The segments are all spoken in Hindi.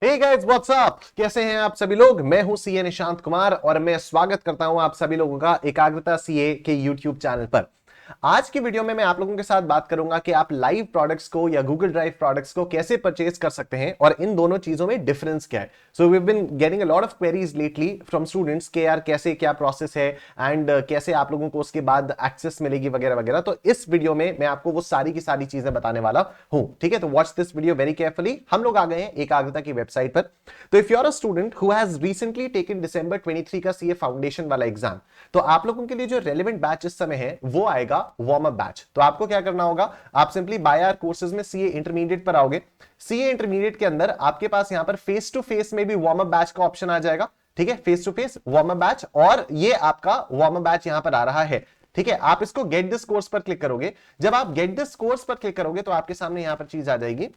हे गाइस व्हाट्स अप, कैसे हैं आप सभी लोग। मैं हूं सीए निशांत कुमार और मैं स्वागत करता हूं आप सभी लोगों का एकाग्रता सीए के यूट्यूब चैनल पर। आज की वीडियो में मैं आप लोगों के साथ बात करूंगा कि आप लाइव प्रोडक्ट्स को या गूगल ड्राइव प्रोडक्ट्स को कैसे परचेज कर सकते हैं और इन दोनों चीजों में डिफरेंस क्या है। So we have been getting a lot of queries lately from students के यार कैसे क्या प्रोसेस है एंड कैसे आप लोगों को उसके बाद एक्सेस मिलेगी वगैरह वगैरह। तो इस वीडियो में मैं आपको वो सारी की सारी चीजें बताने वाला हूं। ठीक है, तो watch this video very carefully. हम लोग आ गए हैं एकाग्रता की वेबसाइट पर। तो if you are a student who has recently taken December 23 का सीए फाउंडेशन वाला एग्जाम, तो आप लोगों के लिए जो रेलेवेंट बैच इस समय है वो आएगा वार्म अप बैच। तो आपको क्या करना होगा, आप सिंपली बाय आवर कोर्सेज में सीए इंटरमीडिएट पर आओगे। सीए इंटरमीडिएट के अंदर आपके पास यहां पर फेस टू फेस में भी वार्म अप बैच का ऑप्शन आ जाएगा। ठीक है, face to face warm up batch, और ये आपका वार्म अप बैच यहां पर आ रहा है। ठीक है, आप इसको गेट दिस कोर्स पर क्लिक करोगे। जब आप गेट दिस कोर्स पर क्लिक करोगे तो आपके सामने यहां पर चीज आ जाएगी,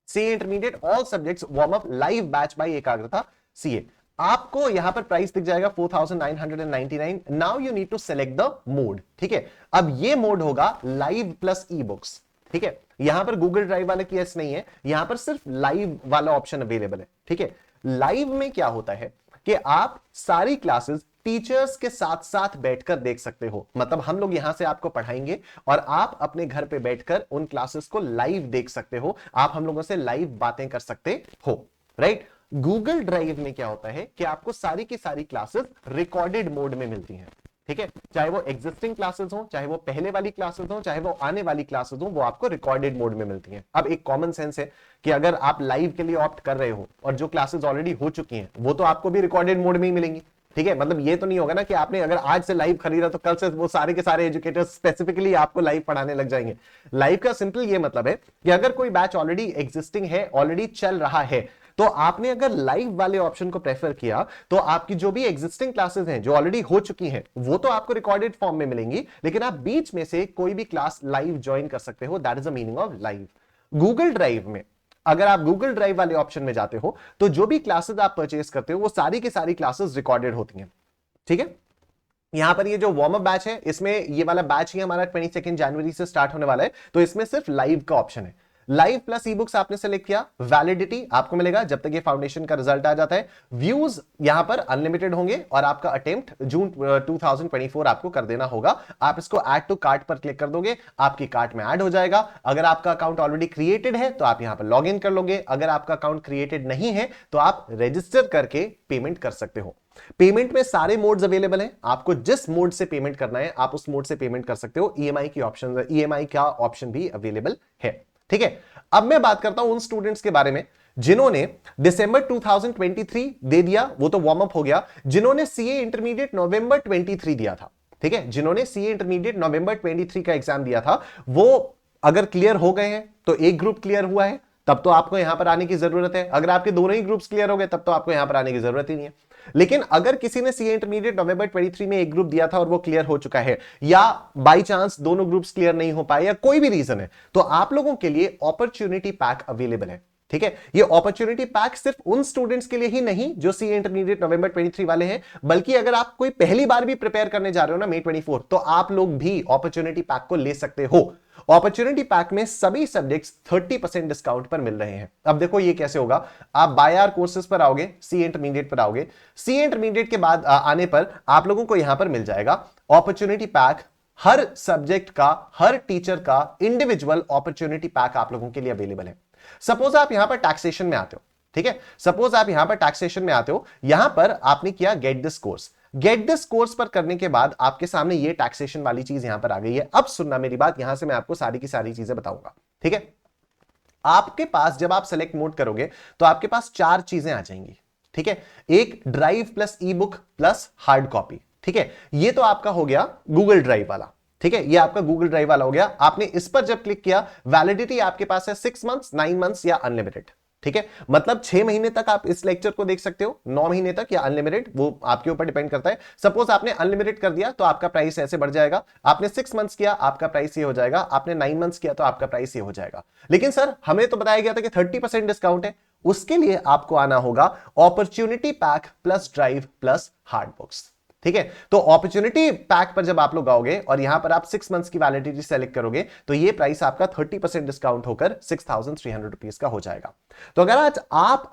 CA intermediate all subjects warm up live batch by Ekagrata CA. आपको यहां पर प्राइस दिख जाएगा 4999। Now you need to select the mode. ठीक है, अब ये मोड होगा लाइव प्लस ई बुक्स। ठीक है, यहां पर गूगल ड्राइव वाले केस नहीं है, यहां पर सिर्फ लाइव वाला ऑप्शन अवेलेबल है। ठीक है, लाइव में क्या होता है कि आप सारी क्लासेस टीचर्स के साथ साथ बैठकर देख सकते हो। मतलब हम लोग यहां से आपको पढ़ाएंगे और आप अपने घर पे बैठकर उन क्लासेस को लाइव देख सकते हो। आप हम लोगों से लाइव बातें कर सकते हो, राइट। गूगल ड्राइव में क्या होता है कि आपको सारी की सारी क्लासेस रिकॉर्डेड मोड में मिलती हैं। ठीक है, चाहे वो एग्जिस्टिंग क्लासेस हो, चाहे वो पहले वाली क्लासेस हो, चाहे वो आने वाली क्लासेस हो, वो आपको रिकॉर्डेड मोड में मिलती हैं। अब एक कॉमन सेंस है कि अगर आप लाइव के लिए ऑप्ट कर रहे हो और जो क्लासेस ऑलरेडी हो चुकी हैं वो तो आपको भी रिकॉर्डेड मोड में ही मिलेंगी। ठीक है, मतलब ये तो नहीं होगा ना कि आपने अगर आज से लाइव खरीदा तो कल से वो सारे के सारे एजुकेटर्स स्पेसिफिकली आपको लाइव पढ़ाने लग जाएंगे। लाइव का सिंपल ये मतलब है कि अगर कोई बैच ऑलरेडी एग्जिस्टिंग है, ऑलरेडी चल रहा है, तो आपने अगर लाइव वाले ऑप्शन को प्रेफर किया तो आपकी जो भी एग्जिस्टिंग क्लासेस हैं जो ऑलरेडी हो चुकी हैं वो तो आपको रिकॉर्डेड फॉर्म में मिलेंगी, लेकिन आप बीच में से कोई भी क्लास लाइव ज्वाइन कर सकते हो। That is the meaning of live. Google drive में अगर आप गूगल ड्राइव वाले ऑप्शन में जाते हो तो जो भी क्लासेस आप परचेज करते हो वो सारी की सारी क्लासेस रिकॉर्डेड होती हैं। ठीक है, यहां पर ये जो वार्म अप बैच है इसमें ये वाला बैच ही हमारा 22 जनवरी से स्टार्ट होने वाला है, तो इसमें सिर्फ लाइव का ऑप्शन है। लाइव प्लस ई बुक्स आपने सेलेक्ट किया, वैलिडिटी आपको मिलेगा जब तक ये फाउंडेशन का रिजल्ट आ जाता है। व्यूज यहां पर अनलिमिटेड होंगे और आपका अटेम्प्ट जून 2024 आपको कर देना होगा। आप इसको ऐड टू कार्ट पर क्लिक कर दोगे, आपकी कार्ट में ऐड हो जाएगा। अगर आपका अकाउंट ऑलरेडी क्रिएटेड है तो आप यहां पर लॉग इन कर लोगे। अगर आपका अकाउंट क्रिएटेड नहीं है तो आप रजिस्टर करके पेमेंट कर सकते हो। पेमेंट में सारे मोड्स अवेलेबल हैं, आपको जिस मोड से पेमेंट करना है आप उस मोड से पेमेंट कर सकते हो। ईएमआई की ऑप्शन, ईएमआई का ऑप्शन भी अवेलेबल है। ठीक है, अब मैं बात करता हूं उन स्टूडेंट्स के बारे में जिन्होंने दिसंबर 2023 दे दिया, वो तो वार्म अप हो गया। जिन्होंने सीए इंटरमीडिएट नवंबर 23 दिया था, ठीक है, जिन्होंने सीए इंटरमीडिएट नवंबर 23 का एग्जाम दिया था, वो अगर क्लियर हो गए हैं तो एक ग्रुप क्लियर हुआ है, तब तो आपको यहां पर आने की जरूरत है। अगर आपके दोनों ही ग्रुप्स क्लियर हो गए तब तो आपको यहां पर आने की जरूरत ही नहीं है। लेकिन अगर किसी ने सीए इंटरमीडिएट नवंबर 23 में एक ग्रुप दिया था और वो क्लियर हो चुका है, या बाय चांस दोनों ग्रुप्स क्लियर नहीं हो पाए या कोई भी रीजन है, तो आप लोगों के लिए अपॉर्चुनिटी पैक अवेलेबल है। ठीक है, ये अपॉर्चुनिटी पैक सिर्फ उन स्टूडेंट्स के लिए ही नहीं जो सीए इंटरमीडिएट नवंबर 23 वाले हैं, बल्कि अगर आप कोई पहली बार भी प्रिपेयर करने जा रहे हो ना May 24, तो आप लोग भी अपॉर्चुनिटी पैक को ले सकते हो। अपॉर्चुनिटी पैक में सभी सब्जेक्ट्स 30% डिस्काउंट पर मिल रहे हैं। अब देखो ये कैसे होगा, आप बाय आवर कोर्सेज पर आओगे, सी इंटरमीडिएट पर आओगे, सी इंटरमीडिएट के बाद आने पर आप लोगों को यहां पर मिल जाएगा अपॉर्चुनिटी पैक। हर सब्जेक्ट का, हर टीचर का इंडिविजुअल अपॉर्चुनिटी पैक आप लोगों के लिए अवेलेबल है। सपोज आप यहां पर टैक्सेशन में आते हो, ठीक है, सपोज आप यहां पर टैक्सेशन में आते हो, यहां पर आपने किया gate this course. Gate this course पर करने के बाद आपके सामने ये टैक्सेशन वाली चीज यहां पर आ गई है। अब सुनना मेरी बात, यहां से मैं आपको सारी की सारी चीजें बताऊंगा। ठीक है, आपके पास जब आप सेलेक्ट मोड करोगे तो आपके पास चार चीजें आ जाएंगी। ठीक है, एक ड्राइव प्लस ई बुक प्लस हार्ड कॉपी। ठीक है, ये तो आपका हो गया गूगल ड्राइव वाला। ठीक है, ये आपका गूगल ड्राइव वाला हो गया। आपने इस पर जब क्लिक किया, वैलिडिटी आपके पास है 6 मंथ्स, 9 मंथ्स या अनलिमिटेड। ठीक है, मतलब 6 महीने तक आप इस लेक्चर को देख सकते हो, 9 महीने तक या अनलिमिटेड, वो आपके ऊपर डिपेंड करता है। सपोज आपने अनलिमिटेड कर दिया तो आपका प्राइस ऐसे बढ़ जाएगा। आपने 6 मंथ्स किया, आपका प्राइस ये हो जाएगा। आपने 9 मंथ्स किया तो आपका प्राइस ये हो जाएगा। लेकिन सर हमें तो बताया गया था कि 30% डिस्काउंट है। उसके लिए आपको आना होगा opportunity pack plus drive plus hard books. ठीक है। तो अपॉर्चुनिटी पैक पर जब आप लोग आओगे और यहां पर आप 6 मंथ्स की वैलिडिटी सेलेक्ट करोगे तो ये प्राइस आपका 30% डिस्काउंट होकर 6,300 रुपीज का हो जाएगा। तो अगर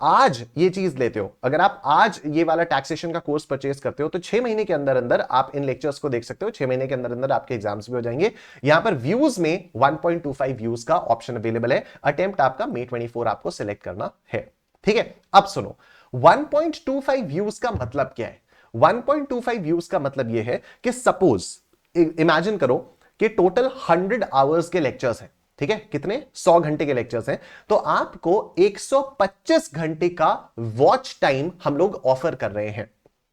आज ये चीज लेते हो, अगर आप आज ये वाला टैक्सेशन का कोर्स परचेस करते हो तो 6 महीने के अंदर अंदर आप इन लेक्चर्स को देख सकते हो। 6 महीने के अंदर अंदर आपके एग्जाम्स भी हो जाएंगे। यहां पर व्यूज में 1.25 व्यूज का ऑप्शन अवेलेबल है। अटेम्प्ट आपका May 24 आपको सिलेक्ट करना है। ठीक है, अब सुनो 1.25 व्यूज का मतलब क्या है। 1.25 व्यूज का मतलब यह है कि सपोज इमेजिन करो कि टोटल 100 आवर्स के लेक्चर्स हैं। ठीक है, कितने 100 घंटे के लेक्चर्स हैं, तो आपको 125 घंटे का वॉच टाइम हम लोग ऑफर कर रहे हैं।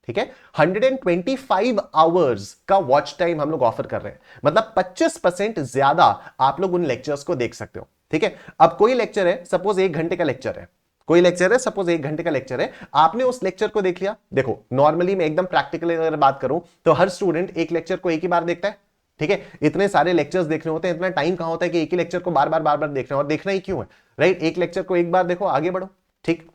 ठीक है, 125 आवर्स का वॉच टाइम हम लोग ऑफर कर रहे हैं, मतलब 25% ज्यादा आप लोग उन लेक्चर्स को देख सकते हो। ठीक है, अब कोई लेक्चर है, सपोज 1 घंटे का लेक्चर है, कोई लेक्चर है, सपोज 1 घंटे का लेक्चर है, आपने उस लेक्चर को देख लिया। देखो नॉर्मली मैं एकदम प्रैक्टिकली अगर बात करूं तो हर स्टूडेंट एक लेक्चर को एक ही बार देखता है। ठीक है, इतने सारे लेक्चर्स देखने होते हैं, इतना टाइम कहां होता है कि एक ही लेक्चर को बार बार देखना, और देखना ही क्यों है, राइट। एक लेक्चर को एक बार देखो, आगे बढ़ो। ठीक,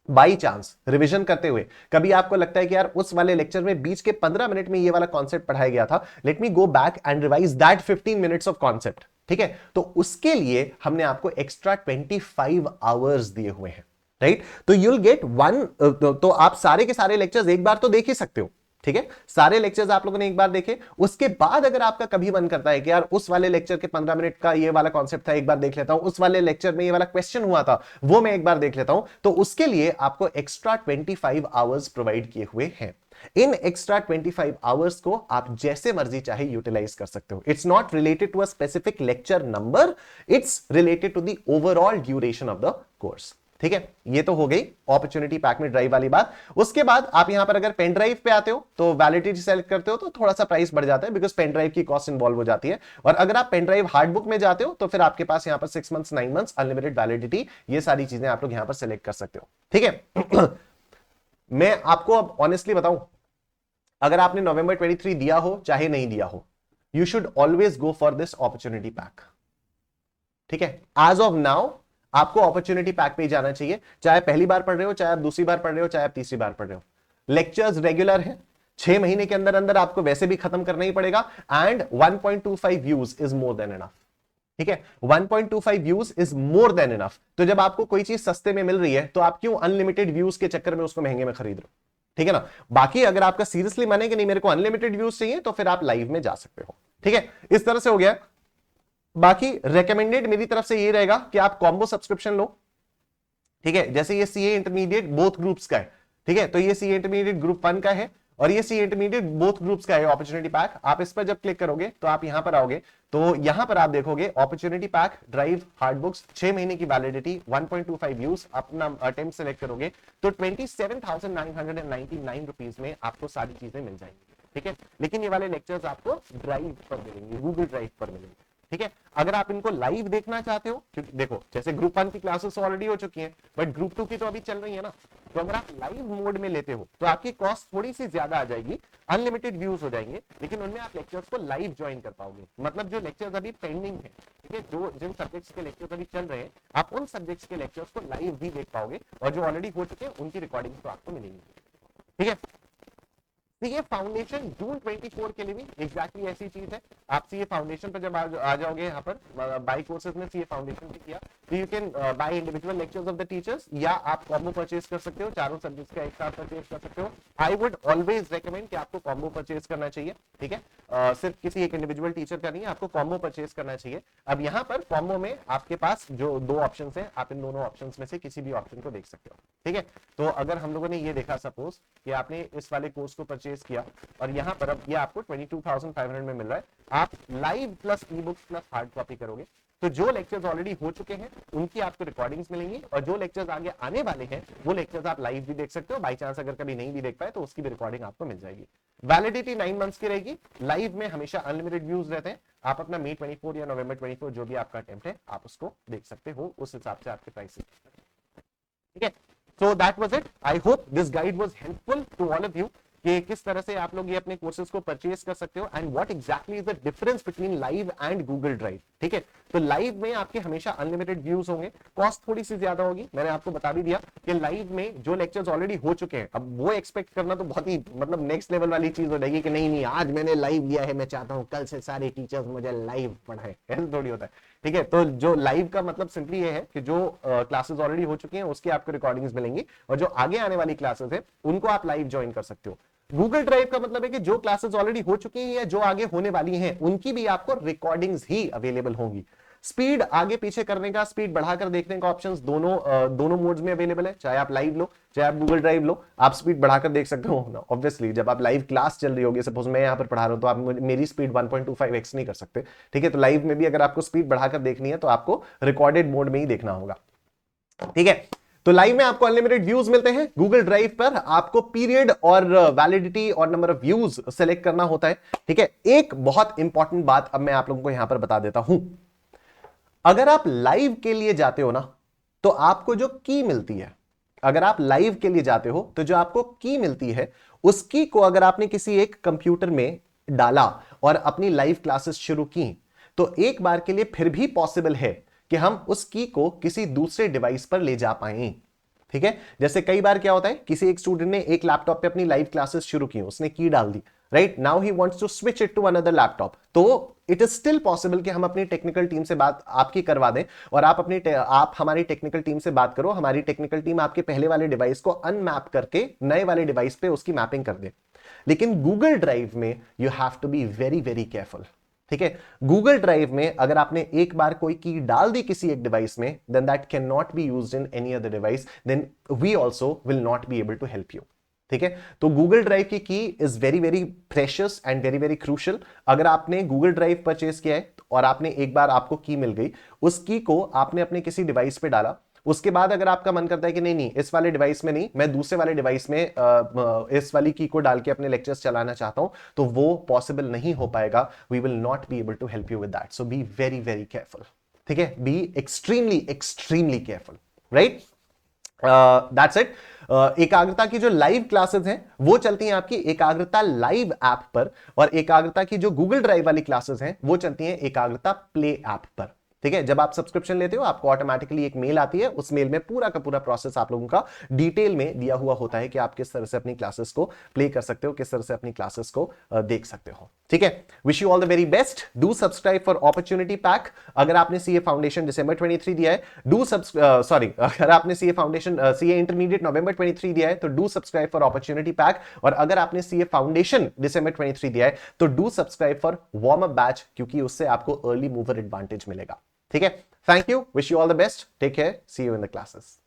बाई चांस रिवीजन करते हुए कभी आपको लगता है कि यार उस वाले लेक्चर में बीच के 15 मिनट में ये वाला कॉन्सेप्ट पढ़ाया गया था, let me go back and revise that 15 minutes of concept. ठीक है, तो उसके लिए हमने आपको एक्स्ट्रा 25 आवर्स दिए हुए हैं, राइट। तो यूल गेट वन, तो आप सारे के सारे लेक्चर्स एक बार तो देख ही सकते हो। ठीक है, सारे लेक्चर्स आप लोगों ने एक बार देखे, उसके बाद अगर आपका कभी मन करता है कि यार उस वाले लेक्चर के 15 मिनट का ये वाला कॉन्सेप्ट था, एक बार देख लेता हूं, उस वाले लेक्चर में ये वाला क्वेश्चन हुआ था वो मैं एक बार देख लेता हूं, तो उसके लिए आपको एक्स्ट्रा 25 आवर्स प्रोवाइड किए हुए हैं। इन एक्स्ट्रा 25 आवर्स को आप जैसे मर्जी चाहे यूटिलाइज कर सकते हो। It's not related to a specific lecture number, it's related to the overall duration of the course. ठीक है, ये तो हो गई अपॉर्चुनिटी पैक में ड्राइव वाली बात। उसके बाद आप यहां पर अगर पेन ड्राइव पे आते हो तो वैलिडिटी सेलेक्ट करते हो तो थोड़ा सा प्राइस बढ़ जाता है, बिकॉज पेन ड्राइव की कॉस्ट इन्वॉल्व हो जाती है। और अगर आप पेन ड्राइव हार्ड बुक में जाते हो तो फिर आपके पास यहां पर 6 मंथ्स 9 मंथ्स अनलिमिटेड वैलिडिटी, ये सारी चीजें आप लोग यहां पर सेलेक्ट कर सकते हो। ठीक है मैं आपको अब ऑनेस्टली बताऊं, अगर आपने नवंबर 23 दिया हो चाहे नहीं दिया हो, you should always go for this opportunity pack. ठीक है, एज ऑफ नाउ आपको अपॉर्चुनिटी पैक पे ही जाना चाहिए, चाहे पहली बार पढ़ रहे हो, चाहे आप दूसरी बार पढ़ रहे हो, चाहे आप तीसरी बार पढ़ रहे हो। लेक्चर्स रेगुलर है, 6 महीने के अंदर अंदर आपको वैसे भी खत्म करना ही पड़ेगा, and 1.25 views is more than enough. ठीक है, 1.25 views is more than enough. तो जब आपको कोई चीज सस्ते में मिल रही है तो आप क्यों अनलिमिटेड व्यूज के चक्कर में उसको महंगे में खरीद रहे हो। ठीक है ना। बाकी अगर आपका सीरियसली माने कि नहीं मेरे को अनलिमिटेड व्यूज चाहिए तो फिर आप लाइव में जा सकते हो। ठीक है, इस तरह से हो गया। बाकी रेकमेंडेड मेरी तरफ से ये रहेगा कि आप कॉम्बो सब्सक्रिप्शन लो। ठीक है, जैसे ये सीए इंटरमीडिएट बोथ ग्रुप्स का है। ठीक है, तो ये सीए इंटरमीडिएट ग्रुप 1 का है और ये सीए इंटरमीडिएट बोथ ग्रुप्स का है अपॉर्चुनिटी पैक। आप इस पर जब क्लिक करोगे तो आप यहां पर आओगे तो यहां पर आप देखोगे opportunity pack drive hard books 6 महीने की वैलिडिटी 1.25 व्यूज, अपना अटेम्प्ट सेलेक्ट करोगे तो 27,999 रुपीज में आपको सारी चीजें मिल जाएंगी। ठीक है, लेकिन ये वाले लेक्चर्स आपको ड्राइव पर मिलेंगे, गूगल ड्राइव पर मिलेंगे। ठीक है, अगर आप इनको लाइव देखना चाहते हो, क्योंकि देखो जैसे ग्रुप 1 की क्लासेस ऑलरेडी हो चुकी हैं, बट ग्रुप 2 की तो अभी चल रही है ना, तो अगर आप लाइव मोड में लेते हो तो आपकी कॉस्ट थोड़ी सी ज्यादा आ जाएगी, अनलिमिटेड व्यूज हो जाएंगे, लेकिन उनमें आप लेक्चर्स को लाइव ज्वाइन कर पाओगे। मतलब जो लेक्चर्स अभी पेंडिंग है, ठीक है, जो जिन सब्जेक्ट्स के लेक्चर्स अभी चल रहे हैं, आप उन सब्जेक्ट्स के लेक्चर्स को लाइव भी देख पाओगे, और जो ऑलरेडी हो चुके हैं उनकी रिकॉर्डिंग तो आपको मिलेंगी। ठीक है, सीए फाउंडेशन जून 24 के लिए भी एग्जैक्टली ऐसी चीज है। आप सीए फाउंडेशन पर जब आ जाओगे, यहाँ पर बाय कोर्सेज में सीए फाउंडेशन भी किया, तो you can by individual lectures of the teachers, या आप कॉम्बो परचेज कर सकते हो, चारों सब्जेक्ट्स का एक साथ परचेज कर सकते हो। आई वुड ऑलवेज रेकमेंड कि आपको कॉम्बो परचेज करना चाहिए। ठीक है, सिर्फ किसी एक इंडिविजुअल टीचर का नहीं, आपको कॉम्बो परचेज करना चाहिए। अब यहाँ पर कॉम्बो में आपके पास जो 2 ऑप्शन है, आप इन दोनों ऑप्शन में से किसी भी ऑप्शन को देख सकते हो। ठीक है, तो अगर हम लोगों ने ये देखा सपोज कि आपने इस वाले कोर्स को परचेज किया और यहाँ पर अब ये आपको 22,500 में मिल रहा है, आप live plus e books plus hard copy करोगे तो जो लेक्चर्स ऑलरेडी हो चुके हैं उनकी आपको रिकॉर्डिंग्स मिलेंगी, और जो लेक्चर्स आगे आने वाले हैं वो लेक्चर्स आप लाइव भी देख सकते हो। बाई चांस अगर कभी नहीं भी देख पाए तो उसकी भी रिकॉर्डिंग आपको मिल जाएगी। वैलिडिटी 9 मंथ्स की रहेगी। लाइव में हमेशा अनलिमिटेड व्यूज रहते हैं। आप अपना May 24 या November 24 जो भी आपका अटेम्प्ट है आप उसको देख सकते हो, उस हिसाब से आपके प्राइसेस। ठीक है, so that was it. I hope this guide was helpful to all of you कि किस तरह से आप लोग ये अपने कोर्सेज को परचेज कर सकते हो, and what exactly is the difference between live and Google drive. ठीक है। तो लाइव में आपके हमेशा अनलिमिटेड व्यूज होंगे, कॉस्ट थोड़ी सी ज्यादा होगी, मैंने आपको बता भी दिया कि लाइव में जो लेक्चर्स ऑलरेडी हो चुके हैं, अब वो एक्सपेक्ट करना तो बहुत ही मतलब नेक्स्ट लेवल वाली चीज हो जाएगी कि नहीं नहीं आज मैंने लाइव लिया है, मैं चाहता हूं कल से सारे टीचर्स मुझे लाइव पढ़ाएं, ऐसा थोड़ी होता है। ठीक है, तो जो लाइव का मतलब सिंपली ये है कि जो क्लासेस ऑलरेडी हो चुकी हैं उसकी आपको रिकॉर्डिंग्स मिलेंगी, और जो आगे आने वाली क्लासेस है उनको आप लाइव ज्वाइन कर सकते हो। गूगल ड्राइव का मतलब है कि जो क्लासेस ऑलरेडी हो चुकी हैं या जो आगे होने वाली हैं उनकी भी आपको रिकॉर्डिंग्स ही अवेलेबल होंगी। स्पीड आगे पीछे करने का, स्पीड बढ़ाकर देखने का ऑप्शंस दोनों मोड्स में अवेलेबल है, चाहे आप लाइव लो चाहे आप गूगल ड्राइव लो, आप स्पीड बढ़ाकर देख सकते हो। ऑब्वियसली जब आप लाइव क्लास चल रही होगी, सपोज मैं यहां पर पढ़ा रहा हूं, तो आप मेरी स्पीड 1.25x नहीं कर सकते। ठीक है, तो लाइव में भी अगर आपको स्पीड बढ़ाकर देखनी है तो आपको रिकॉर्डेड मोड में ही देखना होगा। ठीक है, तो लाइव में आपको अनलिमिटेड व्यूज मिलते हैं। गूगल ड्राइव पर आपको पीरियड और वैलिडिटी और नंबर ऑफ व्यूज सेलेक्ट करना होता है। ठीक है, एक बहुत इंपॉर्टेंट बात अब मैं आप लोगों को यहां पर बता देता हूं। अगर आप लाइव के लिए जाते हो ना, तो आपको जो की मिलती है, अगर आप लाइव के लिए जाते हो तो जो आपको की मिलती है, उस की को अगर आपने किसी एक कंप्यूटर में डाला और अपनी लाइव क्लासेस शुरू की, तो एक बार के लिए फिर भी पॉसिबल है कि हम उस की को किसी दूसरे डिवाइस पर ले जा पाए। ठीक है, जैसे कई बार क्या होता है, किसी एक स्टूडेंट ने एक लैपटॉप पे अपनी लाइव क्लासेस शुरू की, उसने की डाल दी, right now he wants to switch it to another laptop, तो इट इज स्टिल पॉसिबल कि हम अपनी टेक्निकल टीम से बात आपकी करवा दें और आप हमारी टेक्निकल टीम से बात करो, हमारी टेक्निकल टीम आपके पहले वाले डिवाइस को अनमैप करके नए वाले डिवाइस पे उसकी मैपिंग कर दे। लेकिन गूगल ड्राइव में you have to be very very careful. ठीक है, गूगल ड्राइव में अगर आपने एक बार कोई की डाल दी किसी एक डिवाइस में, then that can not be used in any other device, then we also will not be able to help you. ठीक है, तो Google drive key is very very precious and very very crucial. अगर आपने गूगल ड्राइव परचेज किया है और आपने एक बार आपको की मिल गई, उस की को आपने अपने किसी डिवाइस पे डाला, उसके बाद अगर आपका मन करता है कि नहीं नहीं इस वाले डिवाइस में नहीं, मैं दूसरे वाले डिवाइस में इस वाली की को डाल के अपने लेक्चर्स चलाना चाहता हूं, तो वो पॉसिबल नहीं हो पाएगा। We will not be able to help you with that, so be very very careful. ठीक है, be extremely extremely careful, right. That's it. Ekagrata की जो लाइव क्लासेस हैं वो चलती हैं आपकी एकाग्रता लाइव ऐप पर, और एकाग्रता की जो गूगल ड्राइव वाली क्लासेस हैं वो चलती हैं एकाग्रता प्ले ऐप पर। ठीक है, जब आप सब्सक्रिप्शन लेते हो आपको ऑटोमेटिकली एक मेल आती है, उस मेल में पूरा का पूरा प्रोसेस आप लोगों का डिटेल में दिया हुआ होता है कि आप किस तरह से अपनी क्लासेस को प्ले कर सकते हो, किस तरह से अपनी क्लासेस को देख सकते हो। ठीक है, wish you all the very best. Do subscribe for opportunity pack. अगर आपने सीए फाउंडेशन दिसंबर 23 दिया है, अगर आपने सीए फाउंडेशन सीए इंटरमीडिएट नवंबर 23 दिया है तो do subscribe for opportunity pack, और अगर आपने सीए फाउंडेशन दिसंबर 23 दिया है तो do subscribe for warm up batch, क्योंकि उससे आपको अर्ली मूवर एडवांटेज मिलेगा। ठीक है, thank you, wish you all the best, take care, see you in the classes.